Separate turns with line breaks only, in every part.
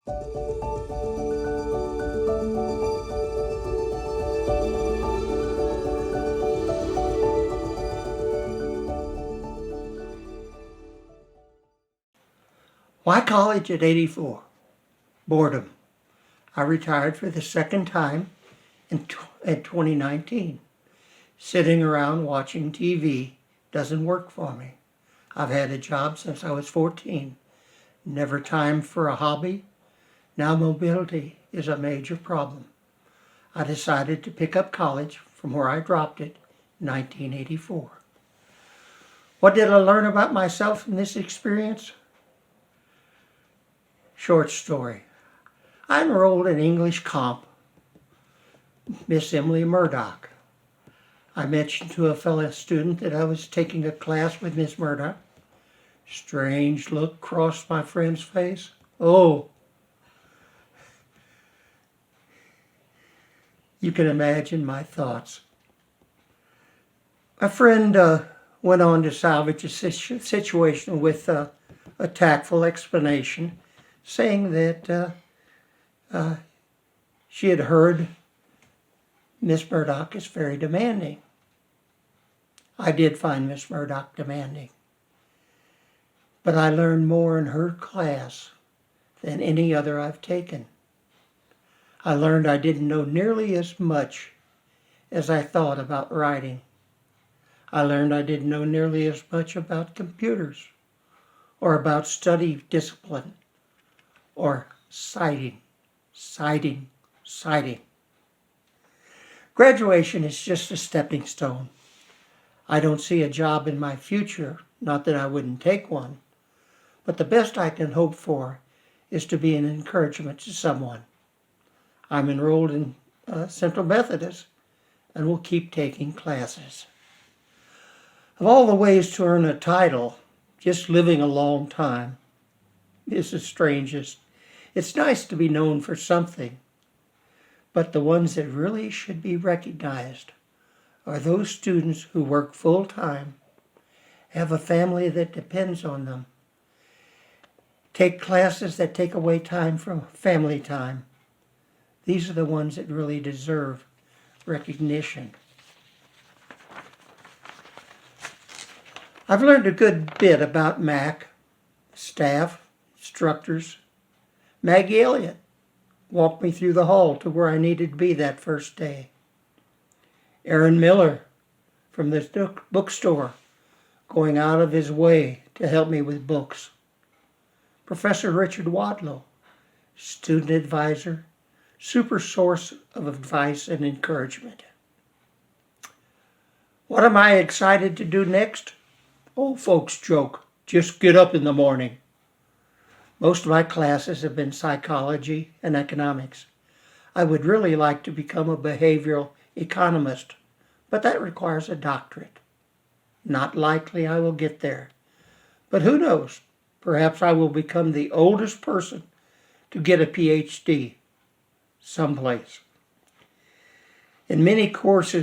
Why college at 84? Boredom. I retired for the second time in 2019. Sitting around watching TV doesn't work for me. I've had a job since I was 14. Never time for a hobby. Now mobility is a major problem. I decided to pick up college from where I dropped it in 1984. What did I learn about myself in this experience? Short story. I enrolled in English Comp, Miss Emily Murdoch. I mentioned to a fellow student that I was taking a class with Miss Murdoch. Strange look crossed my friend's face. Oh, you can imagine my thoughts. My friend went on to salvage a situation with a tactful explanation, saying that she had heard Miss Murdoch is very demanding. I did find Miss Murdoch demanding. But I learned more in her class than any other I've taken. I learned I didn't know nearly as much as I thought about writing. I learned I didn't know nearly as much about computers or about study discipline or citing. Graduation is just a stepping stone. I don't see a job in my future, not that I wouldn't take one, but the best I can hope for is to be an encouragement to someone. I'm enrolled in Central Methodist and will keep taking classes. Of all the ways to earn a title, just living a long time is the strangest. It's nice to be known for something, but the ones that really should be recognized are those students who work full-time, have a family that depends on them, take classes that take away time from family time. These are the ones that really deserve recognition. I've learned a good bit about MAC, staff, instructors. Maggie Elliott walked me through the hall to where I needed to be that first day. Aaron Miller from the bookstore, going out of his way to help me with books. Professor Richard Wadlow, student advisor, super source of advice and encouragement. What am I excited to do next? Old folks joke, just get up in the morning. Most of my classes have been psychology and economics. I would really like to become a behavioral economist, but that requires a doctorate. Not likely I will get there. But who knows? Perhaps I will become the oldest person to get a PhD someplace. In many course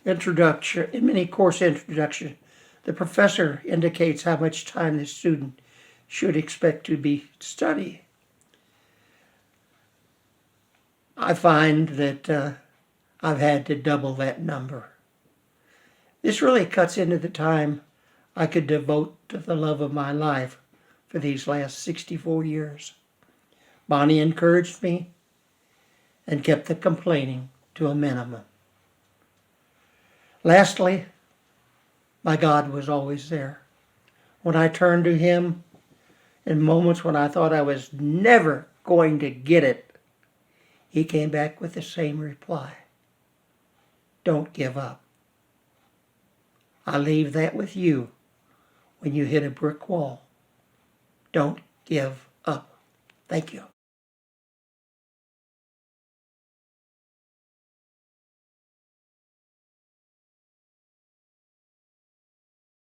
introduction, the professor indicates how much time the student should expect to be studying. I find that I've had to double that number. This really cuts into the time I could devote to the love of my life for these last 64 years. Bonnie encouraged me and kept the complaining to a minimum. Lastly, my God was always there. When I turned to Him, in moments when I thought I was never going to get it, He came back with the same reply. Don't give up. I leave that with you when you hit a brick wall. Don't give up. Thank you.